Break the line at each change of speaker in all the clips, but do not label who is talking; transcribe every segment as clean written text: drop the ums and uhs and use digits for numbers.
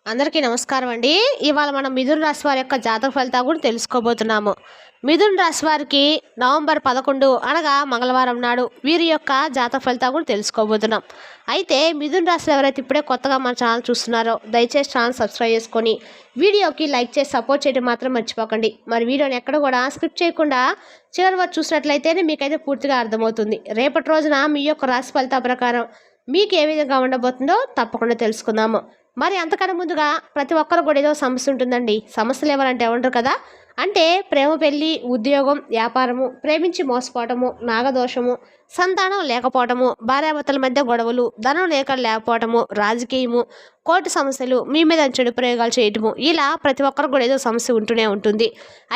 అందరికీ నమస్కారం అండి. ఇవాళ మనం మిథున రాశి వారి యొక్క జాతక ఫలితాలు కూడా తెలుసుకోబోతున్నాము. మిథున రాశి వారికి నవంబర్ 11 అనగా మంగళవారం నాడు వీరి యొక్క జాతక ఫలితాలు కూడా తెలుసుకోబోతున్నాం. అయితే మిథున రాశిలో ఎవరైతే ఇప్పుడే కొత్తగా మన ఛానల్ చూస్తున్నారో దయచేసి ఛానల్ సబ్స్క్రైబ్ చేసుకొని వీడియోకి లైక్ చేసి సపోర్ట్ చేయడం మాత్రం మర్చిపోకండి. మరి వీడియోని ఎక్కడ కూడా స్కిప్ చేయకుండా చివరి వరకు చూసినట్లయితేనే మీకైతే పూర్తిగా అర్థమవుతుంది. రేపటి రోజున మీ యొక్క రాశి ఫలితాల ప్రకారం మీకు ఏ విధంగా ఉండబోతుందో తప్పకుండా తెలుసుకుందాము. మరి అంతకన్నా ముందుగా ప్రతి ఒక్కరు కూడా ఏదో సమస్య ఉంటుందండి. సమస్యలు ఎవరంటే ఉండరు కదా. అంటే ప్రేమ, పెళ్ళి, ఉద్యోగం, వ్యాపారము, ప్రేమించి మోసపోవటము, నాగదోషము, సంతానం లేకపోవటము, భార్యాభర్తల మధ్య గొడవలు, ధనం లేకపోవటము, రాజకీయము, కోర్టు సమస్యలు, మీ మీద చెడు ప్రయోగాలు చేయటము, ఇలా ప్రతి ఒక్కరు కూడా ఏదో సమస్య ఉంటూనే ఉంటుంది.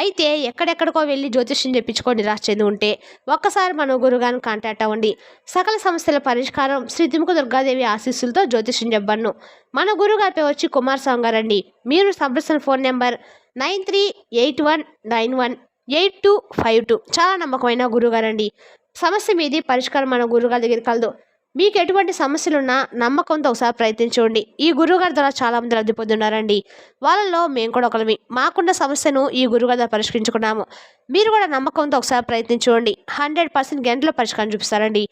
అయితే ఎక్కడెక్కడికో వెళ్ళి జ్యోతిష్యం చెప్పించుకొని నిరాశ చెంది ఉంటే ఒక్కసారి మన గురుగారిని కాంటాక్ట్ అవ్వండి. సకల సమస్యల పరిష్కారం శ్రీ తిముక దుర్గాదేవి ఆశీస్సులతో జ్యోతిష్యం చెప్పను. మన గురుగారి పేరు వచ్చి కుమారస్వామి గారండి. మీరు సంప్రదించిన ఫోన్ నెంబర్ 9381918252. చాలా నమ్మకమైన గురుగారండి. సమస్య మీది పరిష్కారం మన గురుగారి దగ్గర కలదు. మీకు ఎటువంటి సమస్యలున్నా నమ్మకంతో ఒకసారి ప్రయత్నించండి. ఈ గురుగారి ద్వారా చాలా మంది లబ్ధి పొందున్నారండి. వాళ్ళలో మేము కూడా ఒకరిమి. మాకున్న సమస్యను ఈ గురుగారి ద్వారా పరిష్కరించుకున్నాము. మీరు కూడా నమ్మకంతో ఒకసారి ప్రయత్నించండి. 100% గంటలో పరిష్కారం చూపిస్తారండి.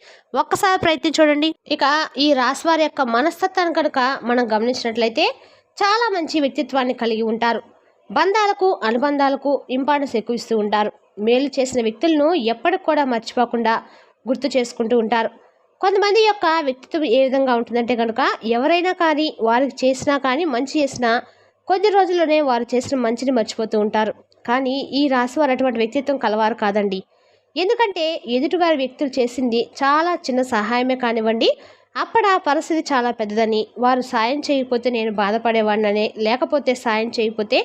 ఒక్కసారి ప్రయత్నించండి. ఇక ఈ రాశి వారి యొక్క మనస్తత్వాన్ని కనుక మనం గమనించినట్లయితే చాలా మంచి వ్యక్తిత్వాన్ని కలిగి ఉంటారు. బంధాలకు, అనుబంధాలకు ఇంపార్టెన్స్ ఎక్కువ ఇస్తూ ఉంటారు. మేలు చేసిన వ్యక్తులను ఎప్పటికి కూడా మర్చిపోకుండా గుర్తు చేసుకుంటూ ఉంటారు. కొంతమంది యొక్క వ్యక్తిత్వం ఏ విధంగా ఉంటుందంటే కనుక ఎవరైనా కానీ వారికి చేసినా కానీ మంచి చేసినా కొద్ది రోజుల్లోనే వారు చేసిన మంచిని మర్చిపోతూ ఉంటారు. కానీ ఈ రాశి వారు అటువంటి వ్యక్తిత్వం కలవారు కాదండి. ఎందుకంటే ఎదుటివారి వ్యక్తులు చేసింది చాలా చిన్న సహాయమే కానివ్వండి, అప్పుడు ఆ పరిస్థితి చాలా పెద్దదని, వారు సాయం చేయకపోతే నేను బాధపడేవాడిననే, లేకపోతే సాయం చేయకపోతే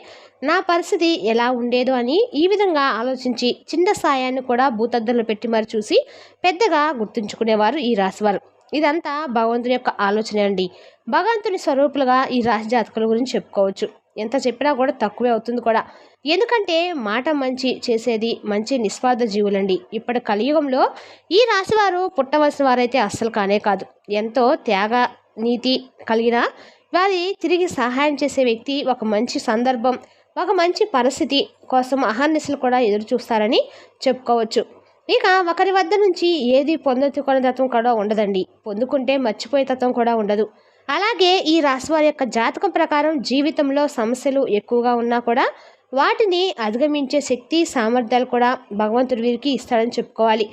నా పరిస్థితి ఎలా ఉండేదో అని ఈ విధంగా ఆలోచించి చిన్న సాయాన్ని కూడా భూతద్దంలో పెట్టి మరి చూసి పెద్దగా గుర్తుంచుకునేవారు ఈ రాశివారు. ఇదంతా భగవంతుని యొక్క ఆలోచనే అండి. భగవంతుని స్వరూపులుగా ఈ రాశి జాతకుల గురించి చెప్పుకోవచ్చు. ఎంత చెప్పినా కూడా తక్కువే అవుతుంది కూడా. ఎందుకంటే మాట మంచి చేసేది మంచి నిస్వార్థ జీవులండి. ఇప్పటి కలియుగంలో ఈ రాశివారు పుట్టవలసిన వారైతే అస్సలు కానే కాదు. ఎంతో త్యాగ నీతి కలిగిన వారి తిరిగి సహాయం చేసే వ్యక్తి ఒక మంచి సందర్భం, ఒక మంచి పరిస్థితి కోసం అహర్నిశలు కూడా ఎదురు చూస్తారని చెప్పుకోవచ్చు. ఇక ఒకరి వద్ద నుంచి ఏది పొందుకునే తత్వం కూడా ఉండదండి. పొందుకుంటే మర్చిపోయే తత్వం కూడా ఉండదు. అలాగే ఈ రాశి వారి యొక్క జాతకం ప్రకారం జీవితంలో సమస్యలు ఎక్కువగా ఉన్నా కూడా వాటిని అధిగమించే శక్తి, సామర్థ్యాలు కూడా భగవంతుడు వీరికి ఇస్తాడని చెప్పుకోవాలి.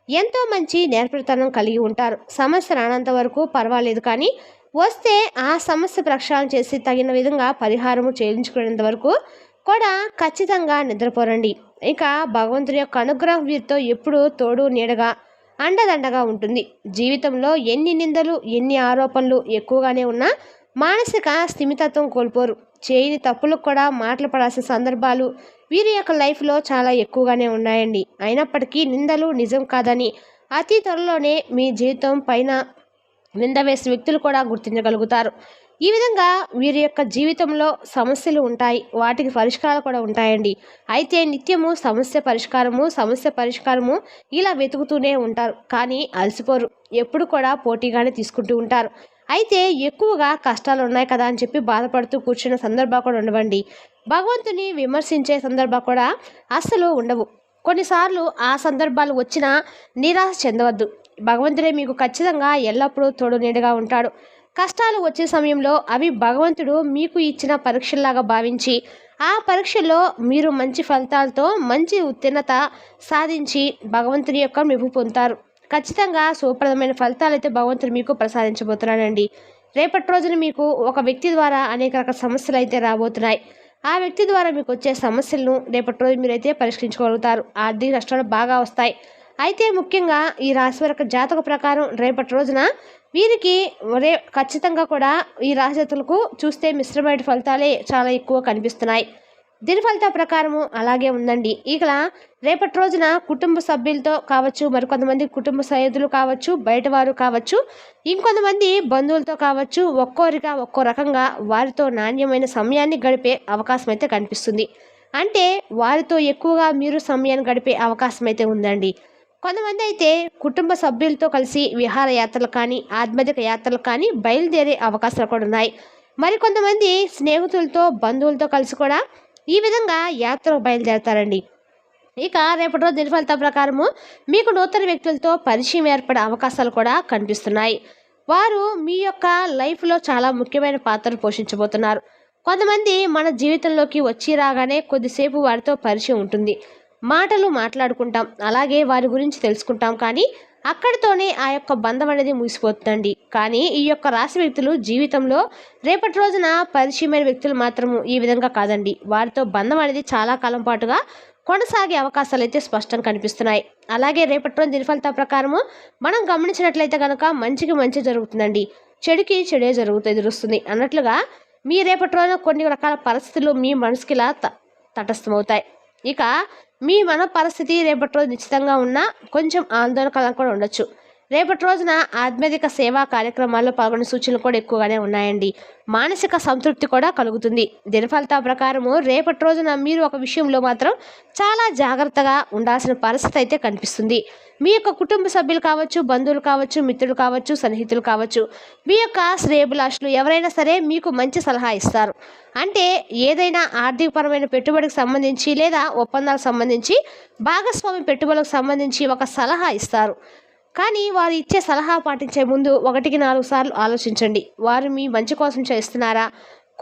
ఎంతో మంచి నేర్పరితనం కలిగి ఉంటారు. సమస్య రానంత వరకు పర్వాలేదు, కానీ వస్తే ఆ సమస్య ప్రక్షాళన చేసి తగిన విధంగా పరిహారము చేయించుకునేంత వరకు కూడా ఖచ్చితంగా నిద్రపోరండి. ఇక భగవంతుని యొక్క అనుగ్రహం వీరితో ఎప్పుడూ తోడు నీడగా అండదండగా ఉంటుంది. జీవితంలో ఎన్ని నిందలు, ఎన్ని ఆరోపణలు ఎక్కువగానే ఉన్నా మానసిక స్థిమితత్వం కోల్పోరు. చేయని తప్పులకు కూడా మాటలు పడాల్సిన సందర్భాలు వీరి యొక్క లైఫ్లో చాలా ఎక్కువగానే ఉన్నాయండి. అయినప్పటికీ నిందలు నిజం కాదని అతి త్వరలోనే మీ జీవితం పైన నింద వేసిన వ్యక్తులు కూడా గుర్తించగలుగుతారు. ఈ విధంగా వీరి యొక్క జీవితంలో సమస్యలు ఉంటాయి, వాటికి పరిష్కారాలు కూడా ఉంటాయండి. అయితే నిత్యము సమస్య పరిష్కారము ఇలా వెతుకుతూనే ఉంటారు. కానీ అలసిపోరు. ఎప్పుడు కూడా పోటీగానే తీసుకుంటూ ఉంటారు. అయితే ఎక్కువగా కష్టాలు ఉన్నాయి కదా అని చెప్పి బాధపడుతూ కూర్చున్న సందర్భాలు కూడా ఉండవండి. భగవంతుని విమర్శించే సందర్భాలు కూడా అస్సలు ఉండవు. కొన్నిసార్లు ఆ సందర్భాలు వచ్చినా నిరాశ చెందవద్దు. భగవంతుడే మీకు ఖచ్చితంగా ఎల్లప్పుడూ తోడు నీడగా ఉంటాడు. కష్టాలు వచ్చే సమయంలో అవి భగవంతుడు మీకు ఇచ్చిన పరీక్షల్లాగా భావించి ఆ పరీక్షల్లో మీరు మంచి ఫలితాలతో మంచి ఉత్తీర్ణత సాధించి భగవంతుని యొక్క మెప్పు పొందుతారు. ఖచ్చితంగా సుప్రదమైన ఫలితాలు అయితే భగవంతుడు మీకు ప్రసాదించబోతున్నాడండి. రేపటి రోజున మీకు ఒక వ్యక్తి ద్వారా అనేక రకాల సమస్యలు అయితే రాబోతున్నాయి. ఆ వ్యక్తి ద్వారా మీకు వచ్చే సమస్యలను రేపటి రోజు మీరైతే పరిష్కరించుకోగలుగుతారు. ఆర్థిక నష్టాలు బాగా వస్తాయి. అయితే ముఖ్యంగా ఈ రాశి వారి జాతక ప్రకారం రేపటి రోజున వీరికి ఖచ్చితంగా కూడా ఈ రాశి జాతకులకు చూస్తే మిశ్రమైన ఫలితాలే చాలా ఎక్కువ కనిపిస్తున్నాయి. దీని ఫలితాల ప్రకారము అలాగే ఉందండి. ఇక రేపటి రోజున కుటుంబ సభ్యులతో కావచ్చు, మరికొంతమంది కుటుంబ సభ్యులు కావచ్చు, బయట వారు కావచ్చు, ఇంకొంతమంది బంధువులతో కావచ్చు, ఒక్కోరిగా ఒక్కో రకంగా వారితో నాణ్యమైన సమయాన్ని గడిపే అవకాశం అయితే కనిపిస్తుంది. అంటే వారితో ఎక్కువగా మీరు సమయాన్ని గడిపే అవకాశం అయితే ఉందండి. కొంతమంది అయితే కుటుంబ సభ్యులతో కలిసి విహారయాత్రలు కానీ, ఆధ్యాత్మిక యాత్రలు కానీ బయలుదేరే అవకాశాలు కూడా ఉన్నాయి. మరికొంతమంది స్నేహితులతో బంధువులతో కలిసి కూడా ఈ విధంగా యాత్రకు బయలుదేరతారండి. ఇక రేపటి రోజు దిన ఫలితాల ప్రకారము మీకు నూతన వ్యక్తులతో పరిచయం ఏర్పడే అవకాశాలు కూడా కనిపిస్తున్నాయి. వారు మీ యొక్క లైఫ్లో చాలా ముఖ్యమైన పాత్రను పోషించబోతున్నారు. కొంతమంది మన జీవితంలోకి వచ్చి రాగానే కొద్దిసేపు వారితో పరిచయం ఉంటుంది. మాటలు మాట్లాడుకుంటాం, అలాగే వారి గురించి తెలుసుకుంటాం. కానీ అక్కడితోనే ఆ యొక్క బంధం అనేది ముగిసిపోతుందండి. కానీ ఈ యొక్క రాశి వ్యక్తులు జీవితంలో రేపటి రోజున పరిచయమైన వ్యక్తులు మాత్రము ఈ విధంగా కాదండి. వారితో బంధం అనేది చాలా కాలం పాటుగా కొనసాగే అవకాశాలు అయితే స్పష్టంగా కనిపిస్తున్నాయి. అలాగే రేపటి రోజు దిన ఫలితాల ప్రకారము మనం గమనించినట్లయితే కనుక మంచికి మంచి జరుగుతుందండి, చెడుకి చెడే ఎదురొస్తుంది అన్నట్లుగా మీ రేపటి రోజున కొన్ని రకాల పరిస్థితులు మీ మనసుకి ఇలా తటస్థమవుతాయి. ఇక మీ మన పరిస్థితి రేపటి రోజు నిశ్చితంగా ఉన్నా కొంచెం ఆందోళన కూడా ఉండొచ్చు. రేపటి రోజున ఆధ్యాత్మిక సేవా కార్యక్రమాల్లో పాల్గొనే సూచనలు కూడా ఎక్కువగానే ఉన్నాయండి. మానసిక సంతృప్తి కూడా కలుగుతుంది. దిన ఫలితాల ప్రకారము రేపటి రోజున మీరు ఒక విషయంలో మాత్రం చాలా జాగ్రత్తగా ఉండాల్సిన పరిస్థితి అయితే కనిపిస్తుంది. మీ యొక్క కుటుంబ సభ్యులు కావచ్చు, బంధువులు కావచ్చు, మిత్రులు కావచ్చు, సన్నిహితులు కావచ్చు, మీ యొక్క శ్రేయోభిలాషులు ఎవరైనా సరే మీకు మంచి సలహా ఇస్తారు. అంటే ఏదైనా ఆర్థికపరమైన పెట్టుబడికి సంబంధించి లేదా ఒప్పందాలకు సంబంధించి భాగస్వామి పెట్టుబడులకు సంబంధించి ఒక సలహా ఇస్తారు. కానీ వారు ఇచ్చే సలహా పాటించే ముందు 1-4 సార్లు ఆలోచించండి. వారు మీ మంచి కోసం చేస్తున్నారా?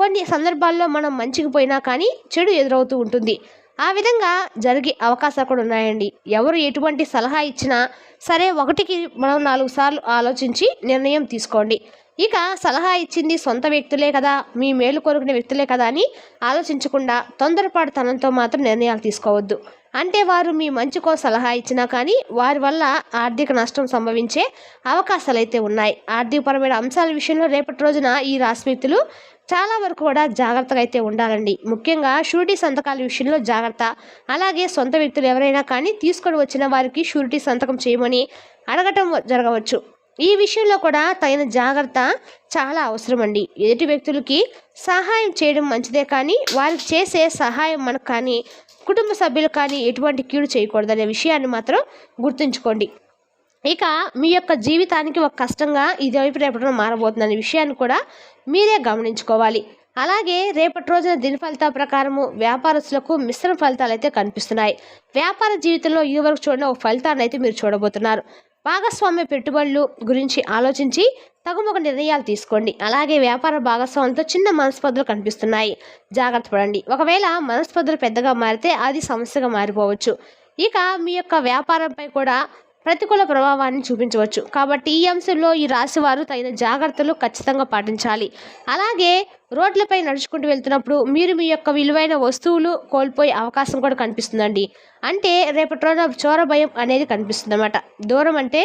కొన్ని సందర్భాల్లో మనం మంచికి పోయినా కానీ చెడు ఎదురవుతూ ఉంటుంది. ఆ విధంగా జరిగే అవకాశాలు కూడా ఉన్నాయండి. ఎవరు ఎటువంటి సలహా ఇచ్చినా సరే 1-4 సార్లు ఆలోచించి నిర్ణయం తీసుకోండి. ఇక సలహా ఇచ్చింది సొంత వ్యక్తులే కదా, మీ మేలు కోరుకునే వ్యక్తులే కదా అని ఆలోచించకుండా తొందరపాటుతనంతో మాత్రం నిర్ణయాలు తీసుకోవద్దు. అంటే వారు మీ మంచికో సలహా ఇచ్చినా కానీ వారి వల్ల ఆర్థిక నష్టం సంభవించే అవకాశాలు అయితే ఉన్నాయి. ఆర్థికపరమైన అంశాల విషయంలో రేపటి రోజున ఈ రాశి వ్యక్తులు చాలా వరకు కూడా జాగ్రత్తగా అయితే ఉండాలండి. ముఖ్యంగా షూరిటీ సంతకాల విషయంలో జాగ్రత్త. అలాగే సొంత వ్యక్తులు ఎవరైనా కానీ తీసుకొని వచ్చిన వారికి షూరిటీ సంతకం చేయమని అడగటం జరగవచ్చు. ఈ విషయంలో కూడా తగిన జాగ్రత్త చాలా అవసరం అండి. ఎదుటి వ్యక్తులకి సహాయం చేయడం మంచిదే, కానీ వారికి చేసే సహాయం మనకు కానీ కుటుంబ సభ్యులు కానీ ఎటువంటి కీడు చేయకూడదనే విషయాన్ని మాత్రం గుర్తుంచుకోండి. ఇక మీ యొక్క జీవితానికి ఒక కష్టంగా ఇది రేపటి మారబోతుందనే విషయాన్ని కూడా మీరే గమనించుకోవాలి. అలాగే రేపటి రోజున దిన ఫలితాల ప్రకారము వ్యాపారస్తులకు మిశ్రమ ఫలితాలు అయితే కనిపిస్తున్నాయి. వ్యాపార జీవితంలో ఇదివరకు చూడని ఒక ఫలితాన్ని అయితే మీరు చూడబోతున్నారు. భాగస్వామ్య పెట్టుబడులు గురించి ఆలోచించి తగుముఖ నిర్ణయాలు తీసుకోండి. అలాగే వ్యాపార భాగస్వామ్యంతో చిన్న మనస్పర్ధలు కనిపిస్తున్నాయి, జాగ్రత్త పడండి. ఒకవేళ మనస్పర్ధలు పెద్దగా మారితే అది సమస్యగా మారిపోవచ్చు. ఇక మీ యొక్క వ్యాపారంపై కూడా ప్రతికూల ప్రభావాన్ని చూపించవచ్చు. కాబట్టి ఈ అంశంలో ఈ రాశి వారు తగిన జాగ్రత్తలు ఖచ్చితంగా పాటించాలి. అలాగే రోడ్లపై నడుచుకుంటూ వెళ్తున్నప్పుడు మీరు మీ యొక్క విలువైన వస్తువులు కోల్పోయే అవకాశం కూడా కనిపిస్తుందండి. అంటే రేపటి రోజున చోర భయం అనేది కనిపిస్తుంది అన్నమాట. దూరం అంటే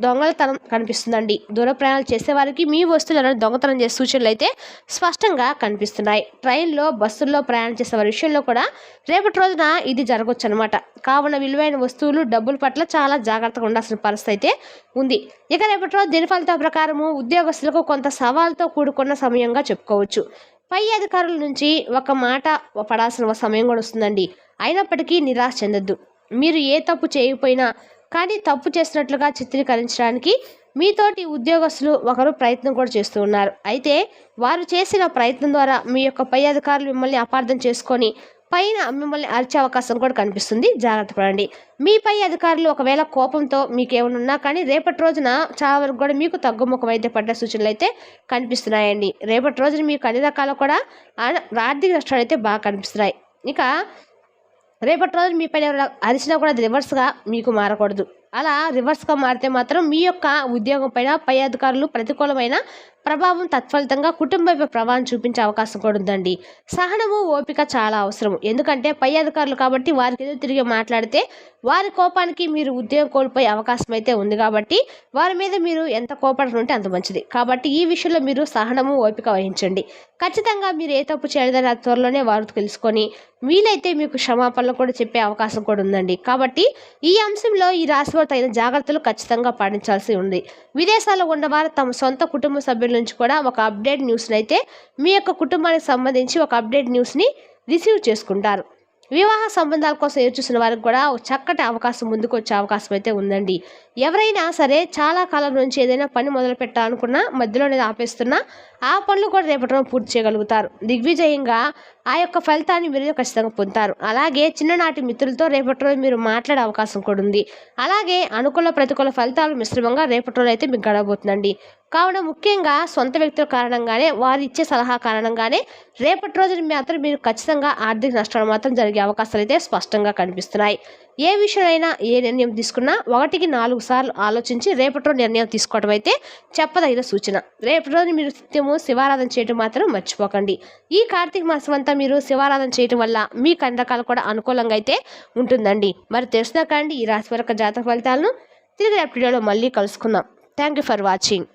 దొంగలతనం కనిపిస్తుందండి. దూర ప్రయాణాలు చేసేవారికి మీ వస్తువులను దొంగతనం చేసే సూచనలు అయితే స్పష్టంగా కనిపిస్తున్నాయి. ట్రైన్లో, బస్సుల్లో ప్రయాణం చేసే వారి విషయంలో కూడా రేపటి రోజున ఇది జరగవచ్చు అనమాట. కావున విలువైన వస్తువులు, డబ్బుల పట్ల చాలా జాగ్రత్తగా ఉండాల్సిన పరిస్థితి అయితే ఉంది. ఇక రేపటి రోజు దిన ఫలితాల ప్రకారము ఉద్యోగస్తులకు కొంత సవాల్తో కూడుకున్న సమయంగా చెప్పుకోవచ్చు. పై అధికారుల నుంచి ఒక మాట పడాల్సిన సమయం కూడా వస్తుందండి. అయినప్పటికీ నిరాశ చెందొద్దు. మీరు ఏ తప్పు చేయకపోయినా కానీ తప్పు చేసినట్లుగా చిత్రీకరించడానికి మీతోటి ఉద్యోగస్తులు ఒకరు ప్రయత్నం కూడా చేస్తూ ఉన్నారు. అయితే వారు చేసిన ప్రయత్నం ద్వారా మీ యొక్క పై అధికారులు మిమ్మల్ని అపార్థం చేసుకొని పైన మిమ్మల్ని అరిచే అవకాశం కూడా కనిపిస్తుంది, జాగ్రత్త పడండి. మీ పై అధికారులు ఒకవేళ కోపంతో మీకు ఏమైనా ఉన్నా కానీ రేపటి రోజున చాలా వరకు కూడా మీకు తగ్గుముఖం అయితే పడ్డ సూచనలు అయితే కనిపిస్తున్నాయండి. రేపటి రోజున మీకు అన్ని రకాల కూడా ఆర్థిక నష్టాలు అయితే బాగా కనిపిస్తున్నాయి. ఇక రేపటి రోజు మీ పైన అరిచినా కూడా అది రివర్స్గా మీకు మారకూడదు. అలా రివర్స్గా మారితే మాత్రం మీ యొక్క ఉద్యోగం పైన పై అధికారులు ప్రతికూలమైన ప్రభావం తత్ఫలితంగా కుటుంబ ప్రభావం చూపించే అవకాశం కూడా ఉందండి. సహనము, ఓపిక చాలా అవసరం. ఎందుకంటే పై అధికారులు కాబట్టి వారికి ఎదురు తిరిగి మాట్లాడితే వారి కోపానికి మీరు ఉద్యోగం కోల్పోయే అవకాశం అయితే ఉంది. కాబట్టి వారి మీద మీరు ఎంత కోపడుతుంటే అంత మంచిది. కాబట్టి ఈ విషయంలో మీరు సహనము, ఓపిక వహించండి. ఖచ్చితంగా మీరు ఏ తప్పు చేయలేదని ఆ త్వరలోనే వారు తెలుసుకొని వీలైతే మీకు క్షమాపణలు కూడా చెప్పే అవకాశం కూడా ఉందండి. కాబట్టి ఈ అంశంలో ఈ రాశి వారు తగిన జాగ్రత్తలు ఖచ్చితంగా పాటించాల్సి ఉంది. విదేశాల్లో ఉన్నవారు తమ సొంత కుటుంబ సభ్యుల నుంచి కూడా ఒక అప్డేట్ న్యూస్ని అయితే మీ యొక్క కుటుంబానికి సంబంధించి ఒక అప్డేట్ న్యూస్ని రిసీవ్ చేసుకుంటారు. వివాహ సంబంధాల కోసం ఎదురు చూసిన వారికి కూడా ఒక చక్కటి అవకాశం ముందుకు వచ్చే అవకాశం అయితే ఉందండి. ఎవరైనా సరే చాలా కాలం నుంచి ఏదైనా పని మొదలు పెట్టాలనుకున్నా మధ్యలోనే ఆపేస్తున్నా ఆ పనులు కూడా రేపటి రోజు పూర్తి చేయగలుగుతారు. దిగ్విజయంగా ఆ యొక్క ఫలితాన్ని మీరు ఖచ్చితంగా పొందుతారు. అలాగే చిన్ననాటి మిత్రులతో రేపటి రోజు మీరు మాట్లాడే అవకాశం కూడా ఉంది. అలాగే అనుకూల ప్రతికూల ఫలితాలు మిశ్రమంగా రేపటి రోజు అయితే మీకు గడవబోతుందండి. కావున ముఖ్యంగా సొంత వ్యక్తుల కారణంగానే వారు ఇచ్చే సలహా కారణంగానే రేపటి రోజున మాత్రం మీరు ఖచ్చితంగా ఆర్థిక నష్టాలు మాత్రం జరిగే అవకాశాలు అయితే స్పష్టంగా కనిపిస్తున్నాయి. ఏ విషయమైనా ఏ నిర్ణయం తీసుకున్నా 1కి 4 సార్లు ఆలోచించి రేపటి రోజు నిర్ణయం తీసుకోవడం అయితే చెప్పదగిన సూచన. రేపటి రోజు మీరు నిత్యము శివారాధన చేయడం మాత్రం మర్చిపోకండి. ఈ కార్తీక మాసం అంతా మీరు శివారాధన చేయడం వల్ల మీ అన్ని రకాలు కూడా అనుకూలంగా అయితే ఉంటుందండి. మరి తెలుసునా కండి ఈ రాశి వరకు జాతక ఫలితాలను తిరిగి రేపటి వీడియోలో మళ్ళీ కలుసుకుందాం. Thank you for watching.